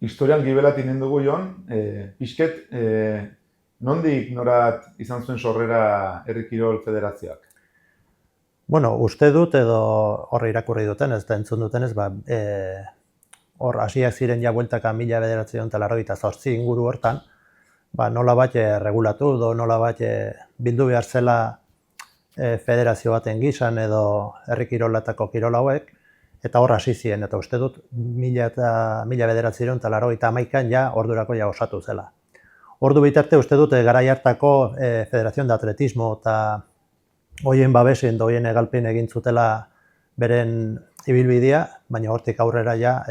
Historian gibelat inen dugu, Jon, pixket, nondik norat izan zuen sorrera Herri Kirol Federazioak? Bueno, uste dut edo hor irakurri duten, ez da entzun dutenez, hor hasiak ziren ja bueltaka 1988 inguru hortan, nolabait regulatu edo nolabait bildu behar zela federazio baten gisan edo herri kirolatako kirol hauek, eta hor hasi ziren, eta uste dut 1991an ja ordurako ja osatu zela. Ordu bitarte uste dut garai hartako Federación de Atletismo eta hoien babesen edo hoien egalpen egin zutela beren ibilbidea, baina hortik aurrera ja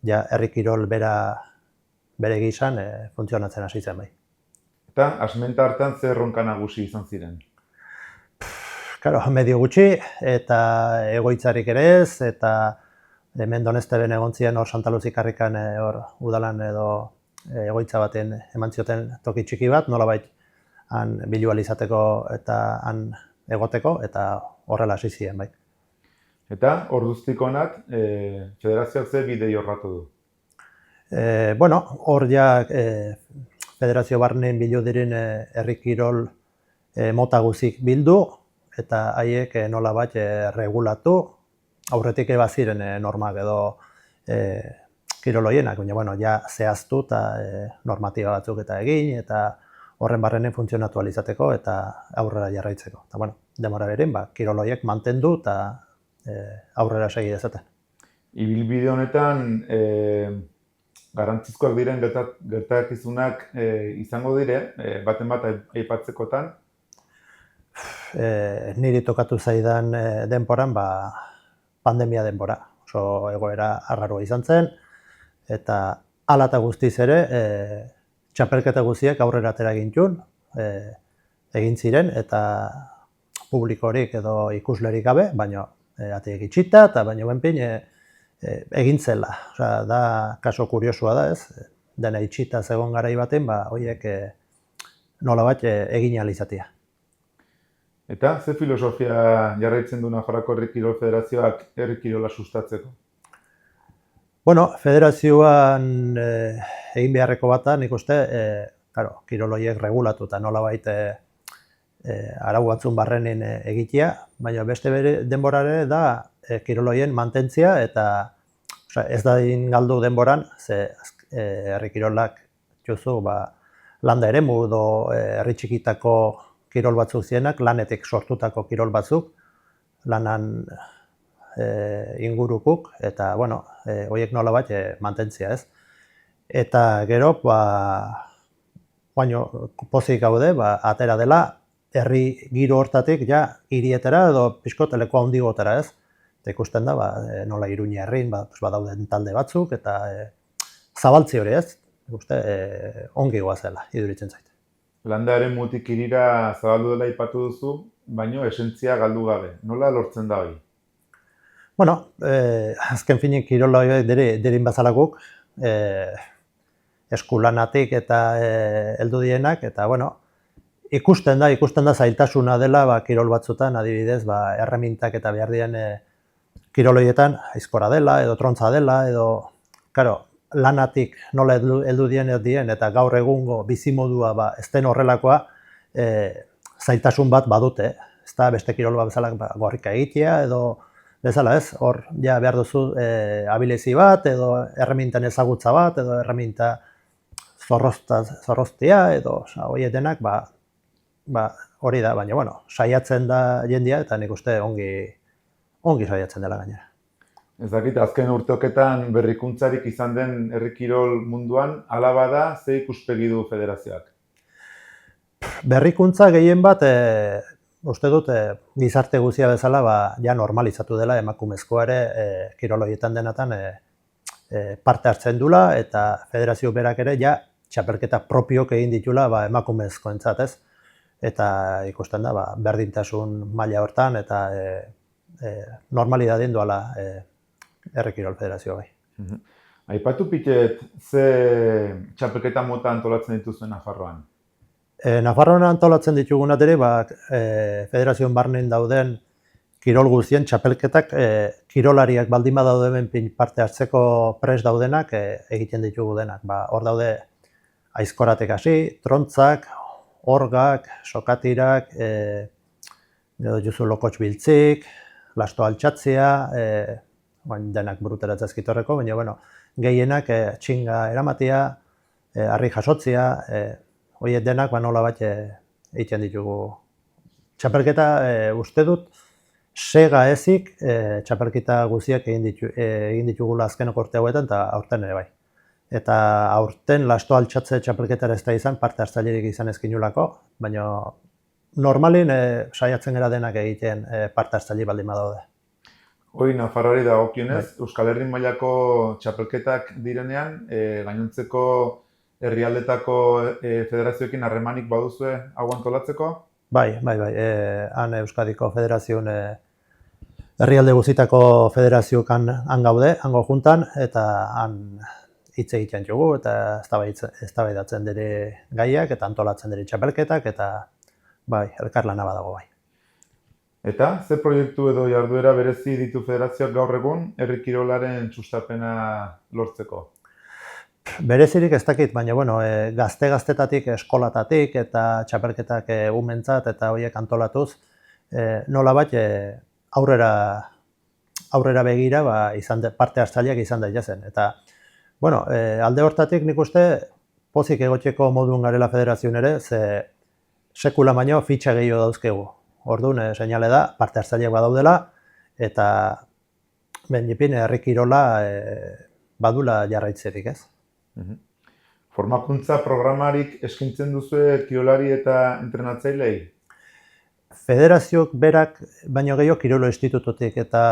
herri kirol bere gisan funtzionatzen hasi zen bai. Eta asmenta hartan zer erronka nagusi izan ziren? Claro, medio gutxi eta egoitzarik ere ez, eta hemen Donezteben egon ziren hor Santa Luzi karrikan hor udalan edo egoitza baten eman zioten toki txiki bat, nolabait han bilu ahal izateko eta han egoteko, eta horrela hasi ziren bai. Eta orduztik honat, federazioak ze bide jorratu du? Hor ja federazio barnen bildu diren herri kirol mota guzik bildu, eta haiek nolabait regulatu, aurretik baziren normak edo kirol horienak, baina ja zehaztu eta normatiba batzuk eta egin, eta horren barrenen funtzionatu ahal izateko eta aurrera jarraitzeko. Eta demora berein, kirol horiek mantendu eta aurrera segi dezaten. Ibilbide honetan, garrantzizkoak diren gertakizunak izango dire, baten bat aipatzekotan? Niri tokatu zaidan denboran, pandemia denbora. Oso egoera arraroa izan zen, eta hala eta guztiz ere, txapelketa guztiak aurrera atera gintuen, egin ziren, eta publikorik edo ikuslerik gabe, baina ateak itxita, eta baina benpin egin zela. Da kaso kuriosua da ez, dena itxita zegoen garai baten, horiek nolabait egin ahal izatea. Eta ze filosofia jarraitzen du Nafarroako Herri Kirol Federazioak herri kirola sustatzeko? Federazioan egin beharreko bat da, nik uste, kirol horiek regulatu eta nolabait arau batzun barrenen egitea, baina beste denborare da kirol horien mantentzia eta ez da galdu denboran, ze herri kirolak juzu landa eremu edo herri txikitako kirol batzuk zienak, lanetik sortutako kirol batzuk, lanan ingurukuk, eta horiek nolabait mantentzia ez. Eta gero, baino pozik gaude, atera dela, herri giro hortatik ja hirietara edo pixkot leku handigotara ez. Eta ikusten da, nola Iruña herrin, badauden talde batzuk, eta zabaltzi hori ez, ongi goazela, iduritzen zait. Landa eremutik hirira zabaldu dela aipatu duzu, baino esentzia galdu gabe. Nola lortzen da hori? Azken finik kirola horiek derin bazalakuk, eskulanatik eta heldu dienak, eta ikusten da zailtasuna dela kirol batzutan, adibidez, erremintak eta behar dien kirol horietan aizkora dela, edo trontza dela, edo, lanatik nola heldu dien eta gaur egungo bizimodua ez den horrelakoa zailtasun bat badute. Ez da beste kirol bat bezala gorrika egitea edo bezala ez, hor ja behar duzu abilezi bat edo erremintan ezagutza bat edo erreminta zorroztea edo horiek denak hori da, baina saiatzen da jendea eta nik uste ongi saiatzen dela gainera. Ez dakit, azken urteoketan berrikuntzarik izan den herri kirol munduan, hala bada, ze ikuspegi du federazioak? Berrikuntza gehien bat, uste dut, gizarte guztia bezala, ja normalizatu dela emakumezkoa ere kirol horietan denatan parte hartzen dula, eta federazio berak ere ja txapelketa propiok egin ditula emakumezkoentzat, ez? Eta ikusten da berdintasun maila hortan eta normalidadeen doala Herri Kirol Federazio bai. Aipatu pitet, ze txapelketa mota antolatzen dituzuen Nafarroan? Nafarroan antolatzen ditugunat ere, federazioen barnean dauden kirol guztien txapelketak kirolariak baldin badaude hemen parte hartzeko prest daudenak egiten ditugu denak. Hor daude aizkoratek hasi, trontzak, orgak, sokatirak, juzu lokotx biltzik, lasto altxatzia, denak buruteratzea ezkitorreko, baina gehienak txinga eramatia, harri jasotzia, horiek denak nola bat egiten ditugu. Txapelketa uste dut, sega ezik txapelketa guztiak egin ditugula azkeneko urte hauetan eta aurten ere bai. Eta aurten lasto altxatze txapelketara ez da izan, parte hartzailerik izan ezkinulako, baina normalin saiatzen gara denak egiten parte hartzaile baldin badaude. Hori Nafarroari dagokionez, Euskal Herri mailako txapelketak direnean, gainontzeko herrialdetako federazioekin harremanik baduzue hau antolatzeko? Bai. Han Euskadiko federazioen herrialde guztietako federazioekan han gaude, hango juntan, eta han hitz egiten dugu, eta eztabaidatzen dira gaiak, eta antolatzen dira txapelketak, eta elkarlana badago bai. Eta, ze proiektu edo jarduera berezi ditu federazioak gaur egun herri kirolaren sustapena lortzeko? Berezirik ez dakit, baina gazte-gaztetatik, eskolatatik eta txapelketak umentzat eta horiek antolatuz, nolabait aurrera begira parte hartzaileak izan daitezen. Eta, alde hortatik nik uste pozik egoteko modun garela federazioen ere, ze sekula baino fitxa gehiago dauzkegu. Orduan, seinale da, parte hartzaileak badaudela, eta benipin herri kirola badula jarraitzerik, ez? Formakuntza programarik eskintzen duzue kirolari eta entrenatzailei? Federazioak berak, baino gehiago kirolo institututik eta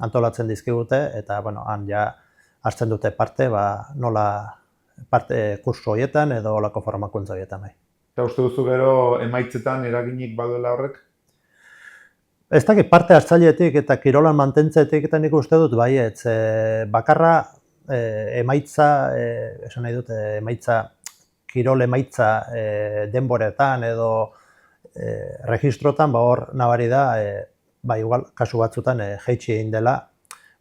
antolatzen dizkigute, eta han ja hartzen dute parte, nola parte kurso horietan edo olako formakuntza horietan bai. Eta uste duzu gero emaitzetan eraginik baduela horrek? Ez dakit parte hartzailetik eta kirolan mantentzetik eta nik uste dut baietz. Bakarra emaitza, esan nahi dut, kirol emaitza denboretan edo registrotan hor nabari da, igual kasu batzutan jeitsi egin dela,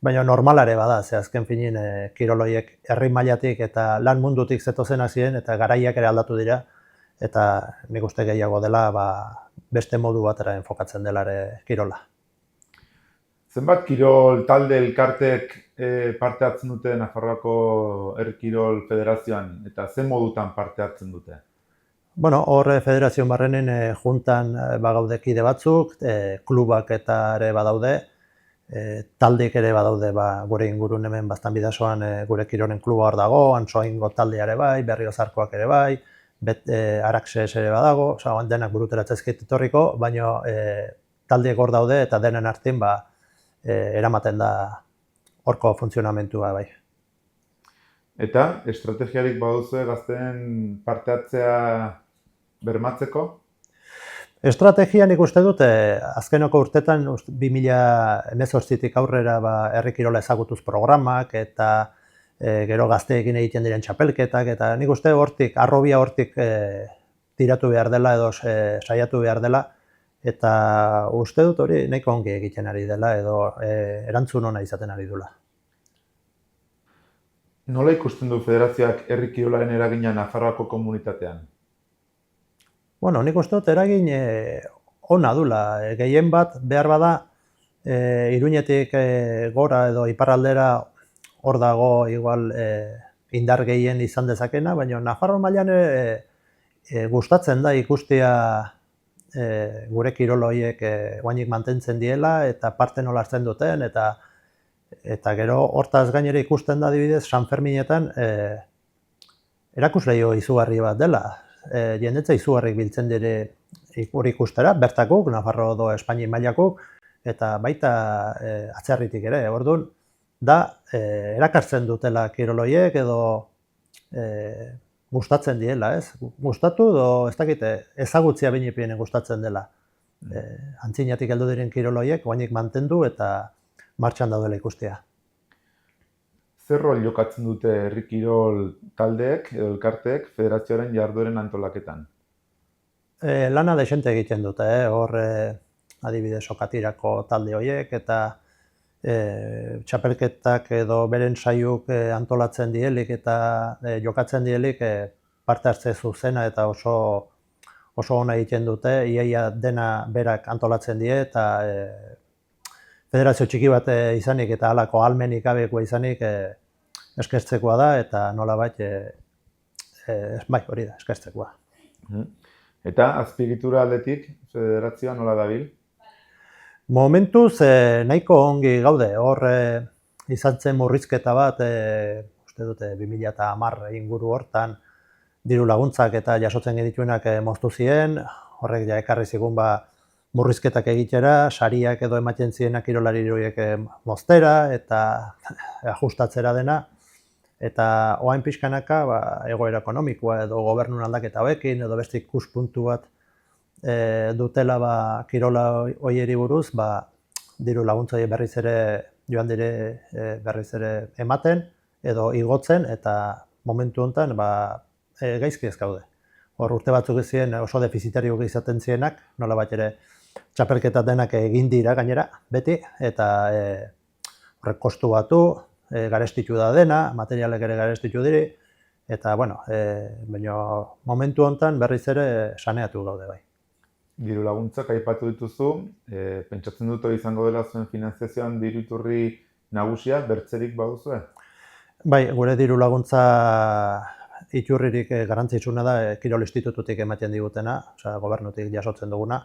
baina normalare bada, ze azken finin kiroloiek herri mailatik eta lan mundutik zetozen ziren eta garaiak ere aldatu dira, eta nik uste gehiago dela beste modu batera enfokatzen dela kirola. Zenbat kirol talde elkartek parte hartzen dute Nafarroako Herri Kirol Federazioan eta zen modutan parte hartzen dute? Hor federazioen barrenen juntan bagaude kide batzuk, klubak eta ere badaude, taldeek ere badaude gure ingurun hemen Baztan bidasoan gure kirolen kluba hor dago, Antsoaingo taldea ere bai, Berriozarkoak ere bai, Araxes ere badago, denak buruteratzea ezkit etorriko, baina taldeek hor daude eta denen artean eramaten da horko funtzionamentua bai. Eta estrategiarik baduzue gazteen parte hartzea bermatzeko? Estrategia nik uste dut, azkeneko urtetan 2018tik aurrera herri kirola ezagutuz programak eta gero gazteekin egiten diren txapelketak, eta nik uste arrobia hortik tiratu behar dela edo saiatu behar dela, eta uste dut hori nahiko ongi egiten ari dela edo erantzun ona izaten ari dela. Nola ikusten du federazioak herri kirolaren eragina Nafarroako komunitatean? Nik uste dut eragin ona dula. Gehien bat behar bada Iruñetik gora edo iparraldera hor dago igual indar gehien izan dezakena, baina Nafarro mailan gustatzen da ikustea gure kirol horiek guainik mantentzen diela eta parte nola hartzen duten, eta gero hortaz gainera ikusten da adibidez San Ferminetan erakusleio izugarri bat dela. Jendetza izugarrik biltzen dire hori ikustera, bertakuk, Nafarro edo Espainia mailakuk, eta baita atzerritik ere, orduan, da erakartzen dutela kiroloiek edo gustatzen diela, ez? Gustatu edo ez dakite ezagutzia binipienen gustatzen dela. Antzinatik heldu diren kirol horiek oainik mantendu eta martxan daudela ikustea. Zer rol jokatzen dute herri kirol taldeek edo elkarteek federazioaren jardueren antolaketan? Lana desente egiten dute, hor adibidez sokatirako talde horiek eta txapelketak edo beren saiuk antolatzen dielik eta jokatzen dielik parte hartze zuzena eta oso ona egiten dute, iaia dena berak antolatzen die eta federazio txiki bat izanik eta halako ahalmenik gabekoa izanik eskertzekoa da eta nolabait bai, hori da, eskertzekoa. Eta azpiegitura aldetik federazioa nola dabil? Momentuz nahiko ongi gaude, hor izan zen murrizketa bat, uste dute 2010 inguru hortan diru laguntzak eta jasotzen genituenak moztu ziren, horrek ja ekarri zigun murrizketak egitera, sariak edo ematen zienak kirolari horiek moztera eta ajustatzera dena. Eta oain pixkanaka egoera ekonomikoa edo gobernun aldaketa hauekin edo beste ikuspuntu bat dutela kirola hoieri buruz, diru laguntza berriz ere joan dire berriz ere ematen edo igotzen eta momentu honetan gaizki ez gaude. Hor urte batzuk ziren oso defizitariok izaten zienak, nolabait ere txapelketa denak egin dira gainera beti eta horrek kostu batu, garestitu da dena, materialek ere garestitu diri eta baina momentu honetan berriz ere saneatu gaude bai. Diru laguntzak aipatu dituzu, pentsatzen dut hori izango dela zuen finanziazioan diru iturri nagusia, bertzerik baduzue? Bai, gure diru laguntza iturririk garrantzitsuna da Kirol Institututik ematen digutena, osea gobernutik jasotzen duguna,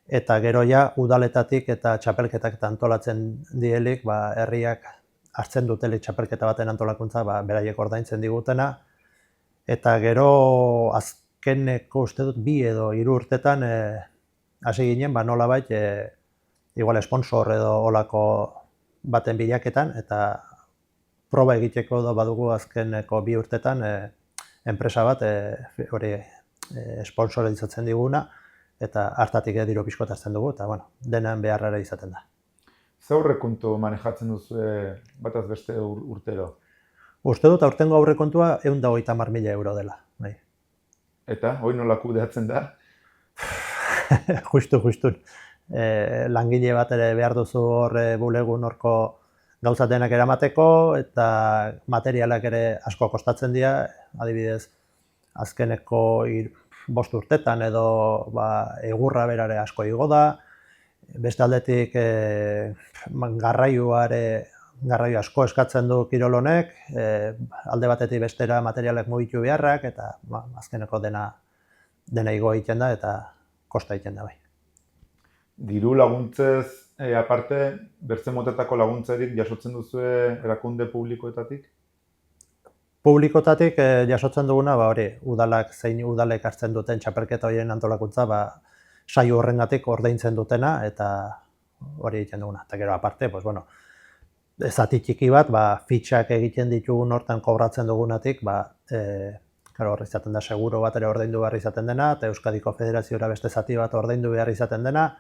eta gero ja udaletatik eta txapelketak antolatzen dielik, herriak hartzen dutelik txapelketa baten antolakuntza, beraiek ordaintzen digutena, eta gero azkeneko uste dut 2 edo 3 urtetan hasi ginen, nolabait igual sponsor edo olako baten bilaketan, eta proba egiteko badugu azkeneko 2 urtetan enpresa bat hori sponsorizatzen diguna, eta hartatik diru pixkot hartzen dugu, eta denan beharrara izaten da. Ze aurrekontu manejatzen duzu bataz beste urtero? Uste dut aurtengo aurrekontua 130.000 euro dela. Bai. Eta, hori nola kudeatzen da? Justu. Langile bat ere behar duzu hor bulegun horko gauza denak eramateko, eta materialak ere asko kostatzen dira, adibidez, azkeneko 5 urtetan edo egurra berare asko igo da, beste aldetik garraio asko eskatzen du kirol honek, alde batetik bestera materialek mugitu beharrak, eta azkeneko dena igo egiten da eta kosta egiten da bai. Diru laguntzez aparte, bertze motetako laguntzarik jasotzen duzue erakunde publikoetatik? Publikotatik jasotzen duguna, udalak zein udalek hartzen duten txapelketa horien antolakuntza, saio horrengatik ordaintzen dutena, eta hori egiten duguna. Eta gero aparte, zati txiki bat, fitxak egiten ditugun hortan kobratzen dugunatik, hor izaten da seguro bat ere ordaindu behar izaten dena, eta Euskadiko Federazioa beste zati bat ordaindu behar izaten dena,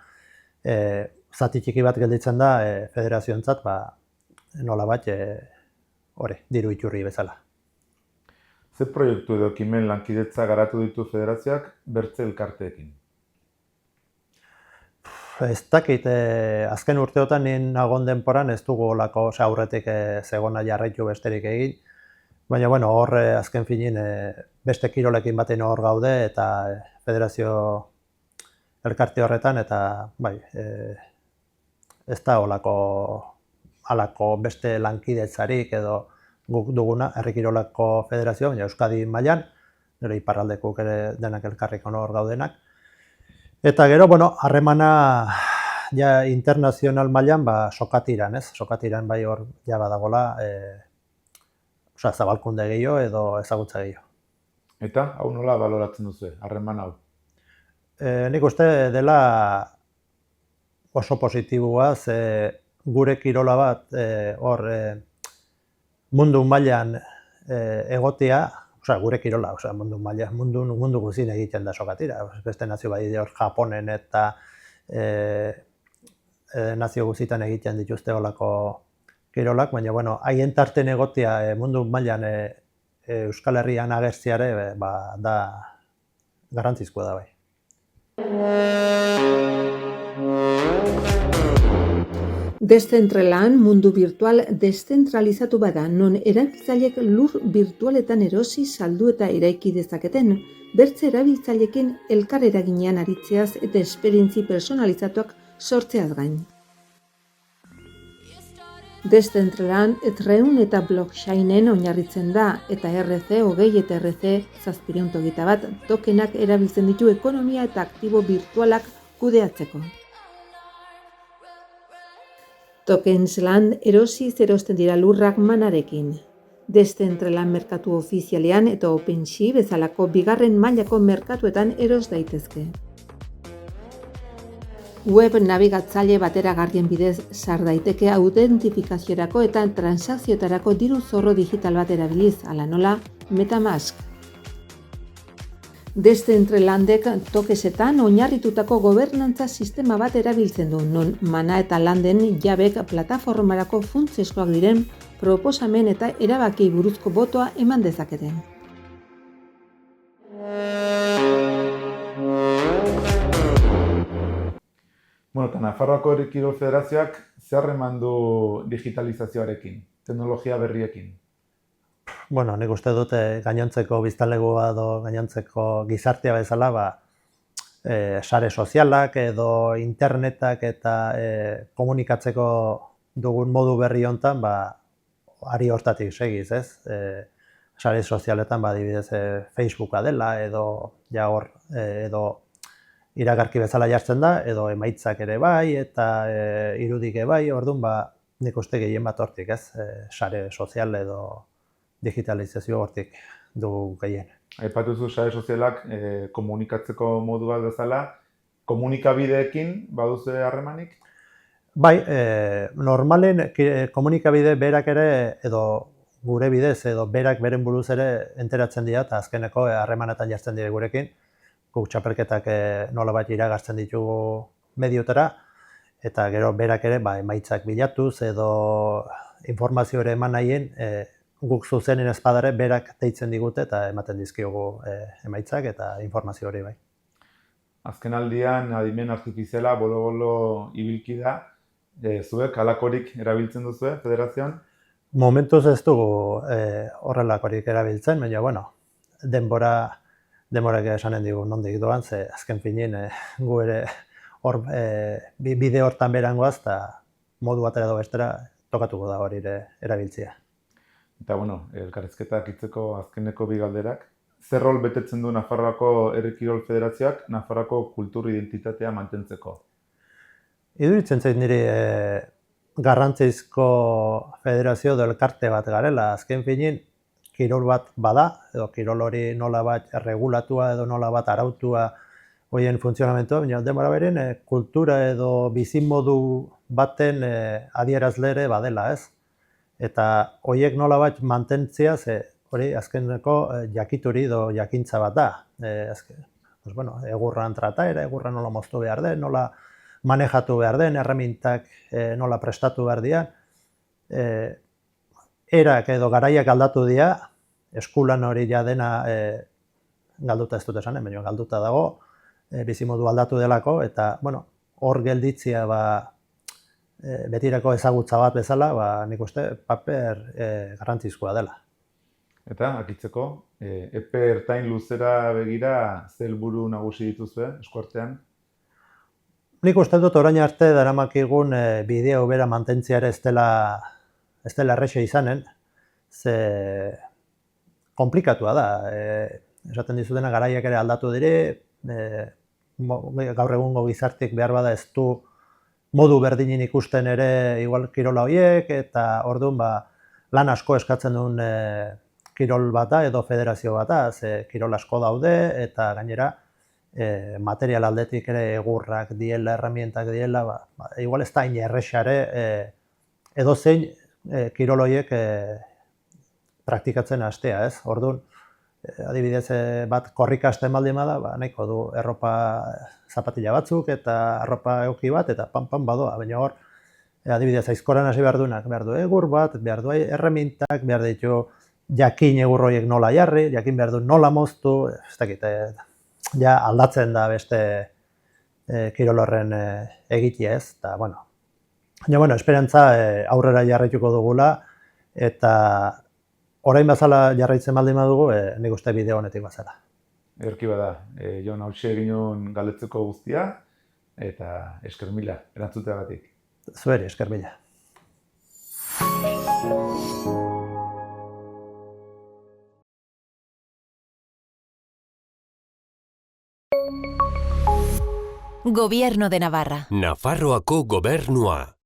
zati txiki bat gelditzen da federazioentzat, nolabait diru iturri bezala. Ze proiektu edo ekimen lankidetza garatu ditu federazioak bertze elkarteekin? Ez dakit, azken urteotan nien nagon denporan ez dugu olako aurretik zegona jarraitu besterik egin, baina hor azken finin beste kirolekin batean hor gaude eta federazio elkarte horretan, eta ez da olako beste lankidetzarik edo guk duguna herri kirolako federazio, baina Euskadi mailan, gero iparraldekuk ere denak elkarrik hor gaudenak. Eta gero, harremana internazional mailan sokatiran, ez? Sokatiran hor badagola, zabalkunde gehiago edo ezagutza gehiago. Eta, hau nola baloratzen duzu, harreman hau? Nik uste dela oso positiboa, gure kirola bat hor mundu mailan egotea, gure kirola, mundu guztien egiten da sokatira. Beste nazio bai hor Japonen eta nazio guztietan egiten dituzte olako kirolak, baina bueno, haien tarten egotia mundu mailan Euskal Herrian agertziare da garrantzizkoa da bai. Deszentrelan mundu virtual deszentralizatu bada, non erabiltzaileek lur virtualetan erosi, saldu eta eraiki dezaketen, bertze erabiltzaileekin elkar eraginean aritzeaz eta esperientzi personalizatuak sortzeaz gain. Deszentrelan Ethereum eta blockchainen oinarritzen da, eta ERC-20 eta ERC-721 tokenak erabiltzen ditu ekonomia eta aktibo virtualak kudeatzeko. Tokensland erosiz erosten dira lurrak manarekin. Deszentrelan merkatu ofizialean eta OpenSea bezalako bigarren mailako merkatuetan eros daitezke. Web nabigatzaile bateragarrien bidez sar daiteke autentifikaziorako eta transakzioetarako diru zorro digital bat erabiliz, hala nola MetaMask. Deszentrelandek tokesetan oinarritutako gobernantza sistema bat erabiltzen du, non mana eta landen jabek plataformarako funtsezkoak diren proposamen eta erabakiei buruzko botoa eman dezaketen. Bueno, eta Nafarroako Herri Kirol Federazioak zer eman du digitalizazioarekin, teknologia berriekin? Bueno, nik uste dut gainontzeko biztanlegoa edo gainontzeko gizartea bezala, sare sozialak edo internetak eta komunikatzeko dugun modu berri hontan, ari hortatik segiz, ez? Sare sozialetan, adibidez, Facebooka dela edo ja hor edo iragarki bezala jartzen da, edo emaitzak ere bai eta irudik bai, orduan nik uste gehien bat hortik, ez? Sare sozial edo digitalizazio hortik dugu gehien. Aipatuzu sare sozialak komunikatzeko modu bat bezala, komunikabideekin baduzu harremanik? Bai, normalen komunikabide berak ere, edo gure bidez, edo berak beren buruz ere enteratzen dira, eta azkeneko harremanetan jartzen dira gurekin, guk txapelketak nolabait iragartzen ditugu mediotara, eta gero berak ere emaitzak bilatuz edo informazio ere eman nahien, guk zuzenen espadare berak deitzen digute eta ematen dizkiogu emaitzak eta informazio hori bai. Azken aldian adimen artifiziala bolo-bolo ibilki da, zuek halakorik erabiltzen duzue federazioan? Momentuz ez dugu horrelakorik erabiltzen, baina bueno, denborak esanen digu nondik doan, ze azken finean gu ere bide hortan berangoaz eta modu batera edo bestera tokatuko da hori erabiltzea. Eta bueno, elkarrizketak hitzeko azkeneko bi galderak. Zer rol betetzen du Nafarroako Herri Kirol Federazioak Nafarroako kultur identitatea mantentzeko? Iduritzen zait niri garrantzizko federazio edo elkarte bat garela. Azken finean, kirol bat bada, edo kirol hori nola bat regulatua edo nola bat arautua horien funtzionamentua, baina denbora beren kultura edo bizimodu baten adierazle ere badela, ez? Eta horiek nolabait mantentzea, hori azkeneko jakituri edo jakintza bat da. Egurran trataera, egurra nola moztu behar den, nola manejatu behar den, erremintak nola prestatu behar dira. Erak edo garaiak aldatu dira, eskulan hori ja dena galduta ez dut esanen, baina galduta dago, bizimodu aldatu delako, eta hor gelditzea betirako ezagutza bat bezala, nik uste paper garrantzizkoa dela. Eta, akitzeko, epe ertain luzera begira ze helburu nagusi dituzue eskuartean? Nik uste dut orain arte daramakigun bideo bera mantentzea ere ez dela erresa izanen, ze konplikatua da. Esaten dizutena garaiak ere aldatu dire, gaur egungo gizartik behar bada ez du modu berdinin ikusten ere igual kirola horiek, eta orduan lan asko eskatzen duen kirol bata edo federazio bata, ze kirol asko daude, eta gainera material aldetik ere egurrak diela, herramientak diela, igual ez da hain errexare edozein kirol horiek praktikatzen hastea, ez? Orduan, adibidez bat korrikasten baldin bada, nahiko du erropa zapatila batzuk eta arropa egoki bat eta pan badoa, baina hor adibidez aizkoran hasi behar du egur bat, behar du erremintak, behar ditu jakin egur horiek nola jarri, jakin behar du nola moztu, ez dakit, ja aldatzen da beste kirol horren egitea ez, eta bueno, esperantza aurrera jarraituko dugula, eta orain bazala jarraitzen baldin badugu, nik uste bideo honetik bazala. Ederki bada, Jon, hauxe egin galetzeko guztia, eta esker mila, erantzuteagatik. Zueri, esker mila. Gobierno de Navarra. Nafarroako gobernua.